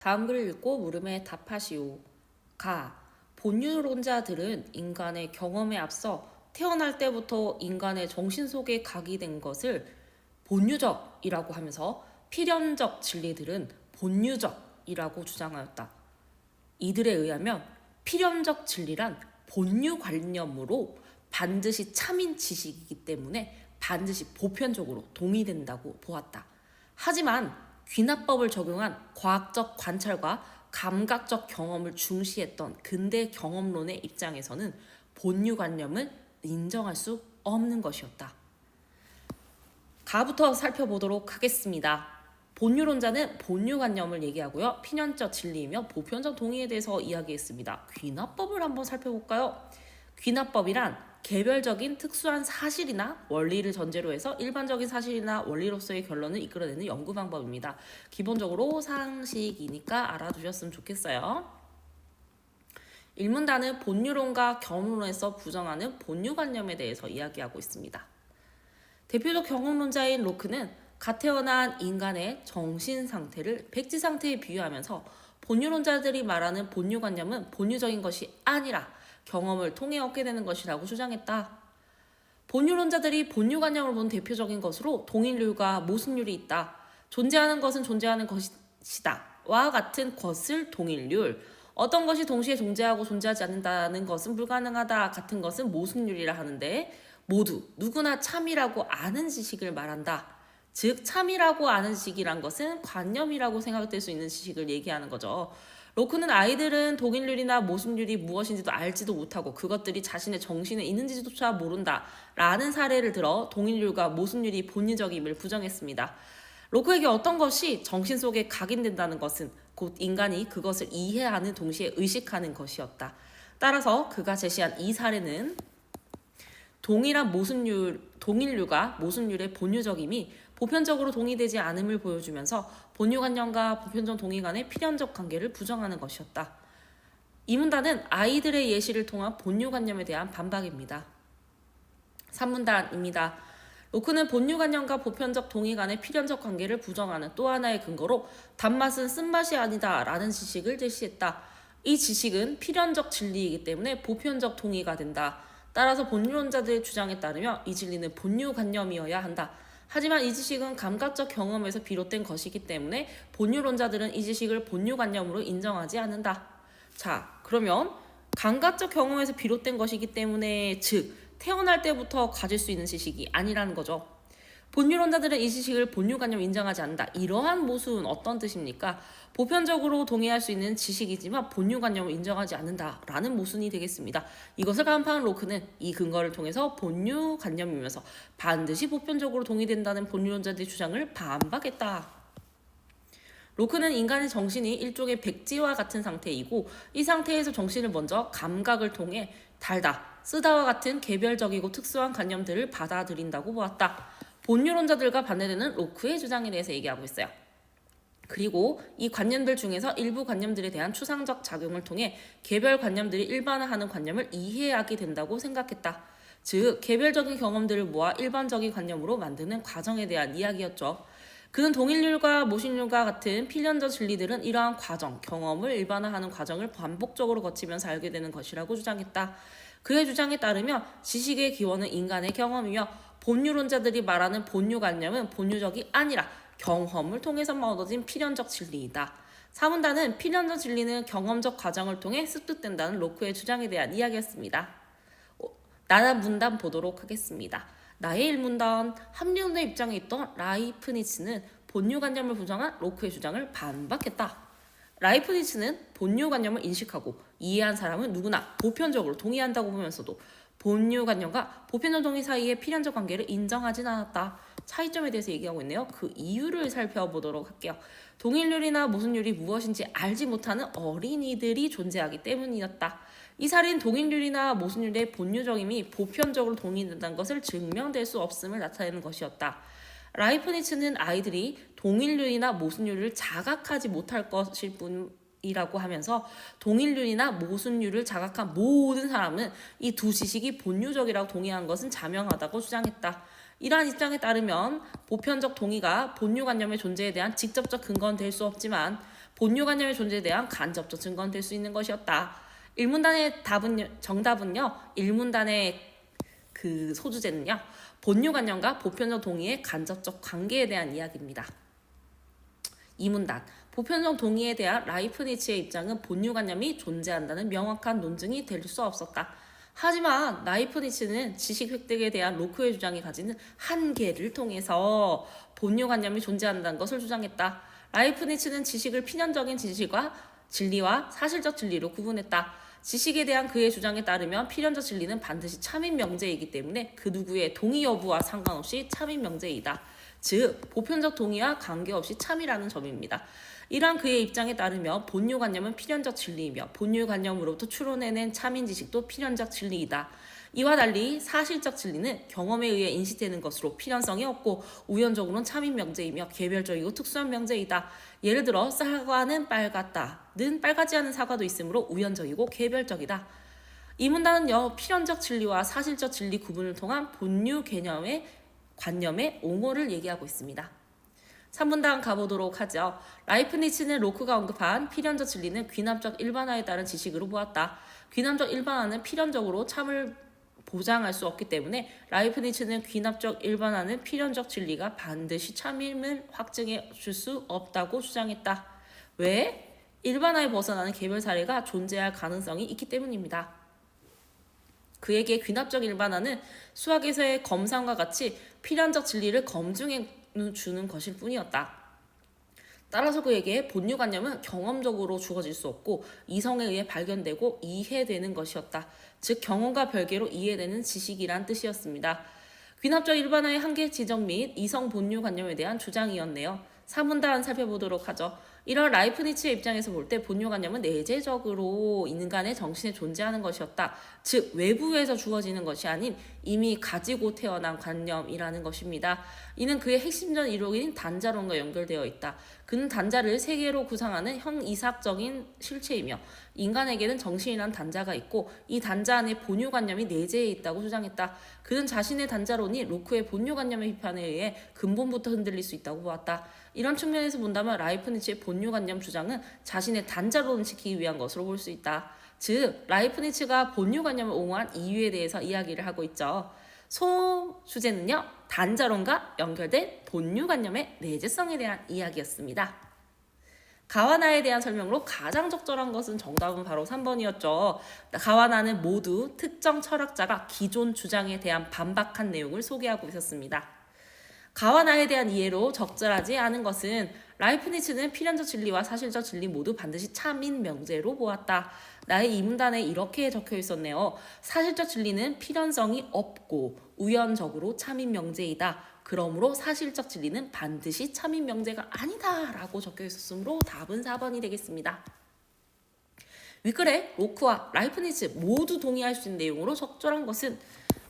다음 글을 읽고 물음에 답하시오. 본유론자들은 인간의 경험에 앞서 태어날 때부터 인간의 정신 속에 각이된 것을 본유적이라고 하면서 필연적 진리들은 본유적이라고 주장하였다. 이들에 의하면 필연적 진리란 본유관념으로 반드시 참인 지식이기 때문에 반드시 보편적으로 동의된다고 보았다. 하지만 귀납법을 적용한 과학적 관찰과 감각적 경험을 중시했던 근대 경험론의 입장에서는 본유관념을 인정할 수 없는 것이었다. 가부터 살펴보도록 하겠습니다. 본유론자는 본유관념을 얘기하고요. 필연적 진리이며 보편적 동의에 대해서 이야기했습니다. 귀납법을 한번 살펴볼까요? 귀납법이란 개별적인 특수한 사실이나 원리를 전제로 해서 일반적인 사실이나 원리로서의 결론을 이끌어내는 연구 방법입니다. 기본적으로 상식이니까 알아두셨으면 좋겠어요. 일문단은 본유론과 경험론에서 부정하는 본유관념에 대해서 이야기하고 있습니다. 대표적 경험론자인 로크는 갓 태어난 인간의 정신 상태를 백지 상태에 비유하면서 본유론자들이 말하는 본유관념은 본유적인 것이 아니라 경험을 통해 얻게 되는 것이라고 주장했다. 본유론자들이 본유관념을 본 대표적인 것으로 동일률과 모순율이 있다. 존재하는 것은 존재하는 것이다. 와 같은 것을 동일률. 어떤 것이 동시에 존재하고 존재하지 않는다는 것은 불가능하다. 같은 것은 모순율이라 하는데 모두 누구나 참이라고 아는 지식을 말한다. 즉 참이라고 아는 지식이란 것은 관념이라고 생각될 수 있는 지식을 얘기하는 거죠. 로크는 아이들은 동일률이나 모순율이 무엇인지도 알지도 못하고 그것들이 자신의 정신에 있는지조차 모른다 라는 사례를 들어 동일률과 모순율이 본유적임을 부정했습니다. 로크에게 어떤 것이 정신 속에 각인된다는 것은 곧 인간이 그것을 이해하는 동시에 의식하는 것이었다. 따라서 그가 제시한 이 사례는 동일률과 모순율의 본유적임이 보편적으로 동의되지 않음을 보여주면서 본유관념과 보편적 동의 간의 필연적 관계를 부정하는 것이었다. 이 문단은 아이들의 예시를 통한 본유관념에 대한 반박입니다. 3문단입니다. 로크는 본유관념과 보편적 동의 간의 필연적 관계를 부정하는 또 하나의 근거로 단맛은 쓴맛이 아니다 라는 지식을 제시했다. 이 지식은 필연적 진리이기 때문에 보편적 동의가 된다. 따라서 본유론자들의 주장에 따르면 이 진리는 본유관념이어야 한다. 하지만 이 지식은 감각적 경험에서 비롯된 것이기 때문에 본유론자들은 이 지식을 본유관념으로 인정하지 않는다. 자, 그러면 감각적 경험에서 비롯된 것이기 때문에 즉 태어날 때부터 가질 수 있는 지식이 아니라는 거죠. 본유론자들은 이 지식을 본유관념 인정하지 않는다. 이러한 모순은 어떤 뜻입니까? 보편적으로 동의할 수 있는 지식이지만 본유관념을 인정하지 않는다라는 모순이 되겠습니다. 이것을 간파한 로크는 이 근거를 통해서 본유관념이면서 반드시 보편적으로 동의된다는 본유론자들의 주장을 반박했다. 로크는 인간의 정신이 일종의 백지와 같은 상태이고 이 상태에서 정신을 먼저 감각을 통해 달다, 쓰다와 같은 개별적이고 특수한 관념들을 받아들인다고 보았다. 본유론자들과 반대되는 로크의 주장에 대해서 얘기하고 있어요. 그리고 이 관념들 중에서 일부 관념들에 대한 추상적 작용을 통해 개별 관념들이 일반화하는 관념을 이해하게 된다고 생각했다. 즉 개별적인 경험들을 모아 일반적인 관념으로 만드는 과정에 대한 이야기였죠. 그는 동일률과 모순율과 같은 필연적 진리들은 이러한 과정, 경험을 일반화하는 과정을 반복적으로 거치면서 알게 되는 것이라고 주장했다. 그의 주장에 따르면 지식의 기원은 인간의 경험이며 본유론자들이 말하는 본유관념은 본유적이 아니라 경험을 통해서만 얻어진 필연적 진리이다. 사문단은 필연적 진리는 경험적 과정을 통해 습득된다는 로크의 주장에 대한 이야기였습니다. 나나 문단 보도록 하겠습니다. 나의 1문단, 합리론의 입장에 있던 라이프니츠는 본유관념을 부정한 로크의 주장을 반박했다. 라이프니츠는 본유관념을 인식하고 이해한 사람은 누구나 보편적으로 동의한다고 보면서도 본유관념과 보편적 동의 사이의 필연적 관계를 인정하진 않았다. 차이점에 대해서 얘기하고 있네요. 그 이유를 살펴보도록 할게요. 동일률이나 모순율이 무엇인지 알지 못하는 어린이들이 존재하기 때문이었다. 이 사례는 동일률이나 모순율의 본유적임이 보편적으로 동의된다는 것을 증명될 수 없음을 나타내는 것이었다. 라이프니츠는 아이들이 동일률이나 모순율을 자각하지 못할 것일 뿐이라고 하면서 동일률이나 모순율을 자각한 모든 사람은 이 두 지식이 본유적이라고 동의한 것은 자명하다고 주장했다. 이러한 입장에 따르면 보편적 동의가 본유관념의 존재에 대한 직접적 근거는 될 수 없지만 본유관념의 존재에 대한 간접적 증거는 될 수 있는 것이었다. 1문단의 정답은요. 1문단의 그 소주제는요. 본유관념과 보편적 동의의 간접적 관계에 대한 이야기입니다. 2문단 보편적 동의에 대한 라이프니츠의 입장은 본유관념이 존재한다는 명확한 논증이 될 수 없었다. 하지만 라이프니츠는 지식 획득에 대한 로크의 주장이 가지는 한계를 통해서 본유관념이 존재한다는 것을 주장했다. 라이프니츠는 지식을 필연적인 지식과 진리와 사실적 진리로 구분했다. 지식에 대한 그의 주장에 따르면 필연적 진리는 반드시 참인 명제이기 때문에 그 누구의 동의 여부와 상관없이 참인 명제이다. 즉 보편적 동의와 관계없이 참이라는 점입니다. 이러한 그의 입장에 따르면 본유관념은 필연적 진리이며 본유관념으로부터 추론해낸 참인 지식도 필연적 진리이다. 이와 달리 사실적 진리는 경험에 의해 인식되는 것으로 필연성이 없고 우연적으로는 참인 명제이며 개별적이고 특수한 명제이다. 예를 들어 사과는 빨갛다는 빨갛지 않은 사과도 있으므로 우연적이고 개별적이다. 이 문단은요 필연적 진리와 사실적 진리 구분을 통한 본유 개념의 관념의 옹호를 얘기하고 있습니다. 3문단 가보도록 하죠. 라이프니츠는 로크가 언급한 필연적 진리는 귀납적 일반화에 따른 지식으로 보았다. 귀납적 일반화는 필연적으로 참을 보장할 수 없기 때문에 라이프니츠는 귀납적 일반화는 필연적 진리가 반드시 참임을 확증해 줄 수 없다고 주장했다. 왜? 일반화에 벗어나는 개별 사례가 존재할 가능성이 있기 때문입니다. 그에게 귀납적 일반화는 수학에서의 검상과 같이 필연적 진리를 검증해 주는 것일 뿐이었다. 따라서 그에게 본유관념은 경험적으로 주어질 수 없고 이성에 의해 발견되고 이해되는 것이었다. 즉 경험과 별개로 이해되는 지식이란 뜻이었습니다. 귀납적 일반화의 한계 지적 및 이성 본유관념에 대한 주장이었네요. 3문단 살펴보도록 하죠. 이런 라이프니츠의 입장에서 볼 때 본유관념은 내재적으로 인간의 정신에 존재하는 것이었다. 즉 외부에서 주어지는 것이 아닌 이미 가지고 태어난 관념이라는 것입니다. 이는 그의 핵심적 이론인 단자론과 연결되어 있다. 그는 단자를 세 개로 구성하는 형이삭적인 실체이며 인간에게는 정신이란 단자가 있고 이 단자 안에 본유관념이 내재해 있다고 주장했다. 그는 자신의 단자론이 로크의 본유관념의 비판에 의해 근본부터 흔들릴 수 있다고 보았다. 이런 측면에서 본다면 라이프니츠의 본유관념 주장은 자신의 단자론을 지키기 위한 것으로 볼 수 있다. 즉 라이프니츠가 본유관념을 옹호한 이유에 대해서 이야기를 하고 있죠. 소주제는요 단자론과 연결된 본유관념의 내재성에 대한 이야기였습니다. 가와나에 대한 설명으로 가장 적절한 것은 정답은 바로 3번이었죠. 가와나는 모두 특정 철학자가 기존 주장에 대한 반박한 내용을 소개하고 있었습니다. 가와나에 대한 이해로 적절하지 않은 것은 라이프니츠는 필연적 진리와 사실적 진리 모두 반드시 참인 명제로 보았다. 나의 이 문단에 이렇게 적혀 있었네요. 사실적 진리는 필연성이 없고 우연적으로 참인 명제이다. 그러므로 사실적 진리는 반드시 참인 명제가 아니다 라고 적혀 있었으므로 답은 4번이 되겠습니다. 윗글에 로크와 라이프니츠 모두 동의할 수 있는 내용으로 적절한 것은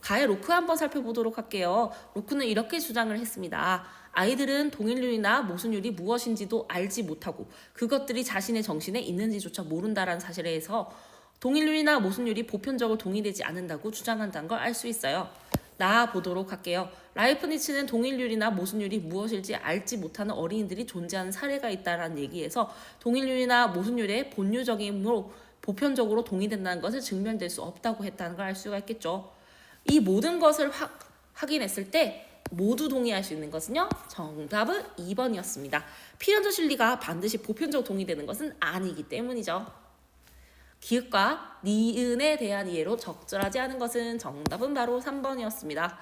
가의 로크 한번 살펴보도록 할게요. 로크는 이렇게 주장을 했습니다. 아이들은 동일률이나 모순율이 무엇인지도 알지 못하고 그것들이 자신의 정신에 있는지조차 모른다라는 사실에 의해서 동일률이나 모순율이 보편적으로 동의되지 않는다고 주장한다는 걸 알 수 있어요. 나아 보도록 할게요. 라이프니츠는 동일률이나 모순율이 무엇일지 알지 못하는 어린이들이 존재하는 사례가 있다는 얘기에서 동일률이나 모순율의 본유적이므로 보편적으로 동의된다는 것을 증명될 수 없다고 했다는 걸 알 수가 있겠죠. 이 모든 것을 확인했을 때 모두 동의할 수 있는 것은요. 정답은 2번이었습니다. 필연적 진리가 반드시 보편적으로 동의되는 것은 아니기 때문이죠. 기읍과 니은에 대한 이해로 적절하지 않은 것은 정답은 바로 3번이었습니다.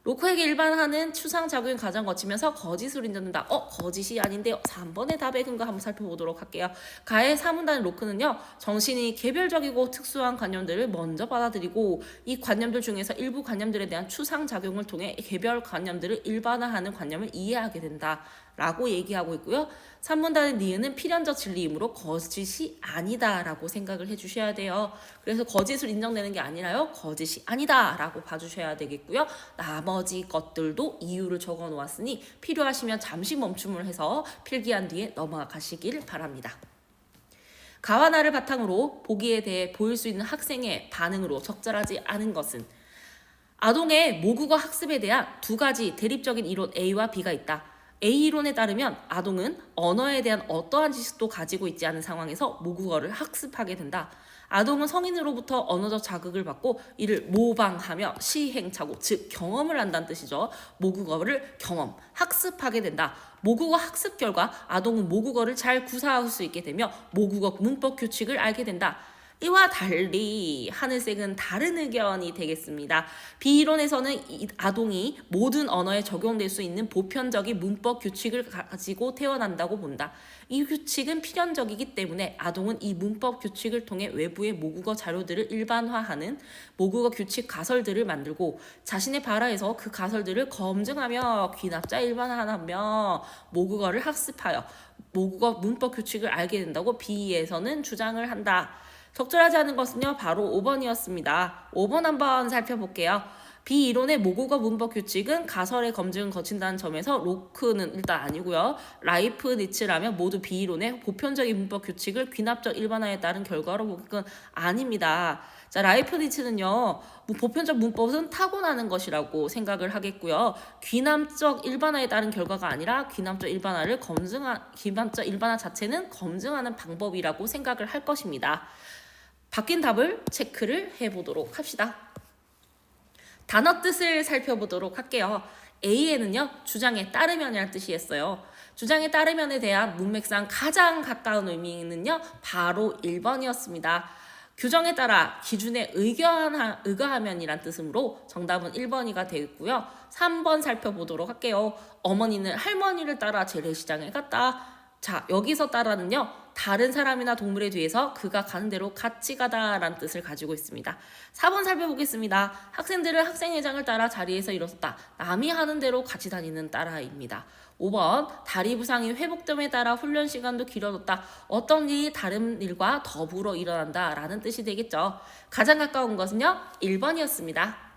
로크에게 일반화는 추상작용의 과정을 거치면서 거짓으로 인정된다. 거짓이 아닌데요. 3번의 답의 근거 한번 살펴보도록 할게요. 가의 사문단의 로크는요. 정신이 개별적이고 특수한 관념들을 먼저 받아들이고 이 관념들 중에서 일부 관념들에 대한 추상작용을 통해 개별 관념들을 일반화하는 관념을 이해하게 된다. 라고 얘기하고 있고요. 3문단의 니은은 필연적 진리이므로 거짓이 아니다 라고 생각을 해주셔야 돼요. 그래서 거짓을 인정되는 게 아니라요. 거짓이 아니다 라고 봐주셔야 되겠고요. 나머지 것들도 이유를 적어 놓았으니 필요하시면 잠시 멈춤을 해서 필기한 뒤에 넘어가시길 바랍니다. 가와 나를 바탕으로 보기에 대해 보일 수 있는 학생의 반응으로 적절하지 않은 것은 아동의 모국어 학습에 대한 두 가지 대립적인 이론 A와 B가 있다. A 이론에 따르면 아동은 언어에 대한 어떠한 지식도 가지고 있지 않은 상황에서 모국어를 학습하게 된다. 아동은 성인으로부터 언어적 자극을 받고 이를 모방하며 시행착오, 즉 경험을 한다는 뜻이죠. 모국어를 경험, 학습하게 된다. 모국어 학습 결과 아동은 모국어를 잘 구사할 수 있게 되며 모국어 문법 규칙을 알게 된다. 이와 달리 하늘색은 다른 의견이 되겠습니다. B이론에서는 이 아동이 모든 언어에 적용될 수 있는 보편적인 문법 규칙을 가지고 태어난다고 본다. 이 규칙은 필연적이기 때문에 아동은 이 문법 규칙을 통해 외부의 모국어 자료들을 일반화하는 모국어 규칙 가설들을 만들고 자신의 발화에서 그 가설들을 검증하며 귀납자 일반화하며 모국어를 학습하여 모국어 문법 규칙을 알게 된다고 B에서는 주장을 한다. 적절하지 않은 것은요, 바로 5번이었습니다. 5번 한번 살펴볼게요. B이론의 모국어 문법 규칙은 가설의 검증을 거친다는 점에서 로크는 일단 아니고요. 라이프니츠라면 모두 B이론의 보편적인 문법 규칙을 귀납적 일반화에 따른 결과로 보는 건 아닙니다. 자, 라이프니츠는요, 보편적 문법은 타고나는 것이라고 생각을 하겠고요. 귀납적 일반화에 따른 결과가 아니라 귀납적 일반화 자체는 검증하는 방법이라고 생각을 할 것입니다. 바뀐 답을 체크를 해보도록 합시다. 단어 뜻을 살펴보도록 할게요. A에는요, 주장에 따르면이라는 뜻이었어요. 주장에 따르면에 대한 문맥상 가장 가까운 의미는요, 바로 1번이었습니다. 규정에 따라 기준에 의거하면이란 뜻으로 정답은 1번이가 되겠고요. 3번 살펴보도록 할게요. 어머니는 할머니를 따라 재래시장에 갔다. 자, 여기서 따라는요, 다른 사람이나 동물에 대해서 그가 가는 대로 같이 가다라는 뜻을 가지고 있습니다. 4번 살펴보겠습니다. 학생들은 학생회장을 따라 자리에서 일어섰다. 남이 하는 대로 같이 다니는 따라입니다. 5번 다리 부상이 회복됨에 따라 훈련 시간도 길어졌다. 어떤 일이 다른 일과 더불어 일어난다 라는 뜻이 되겠죠. 가장 가까운 것은요, 1번이었습니다.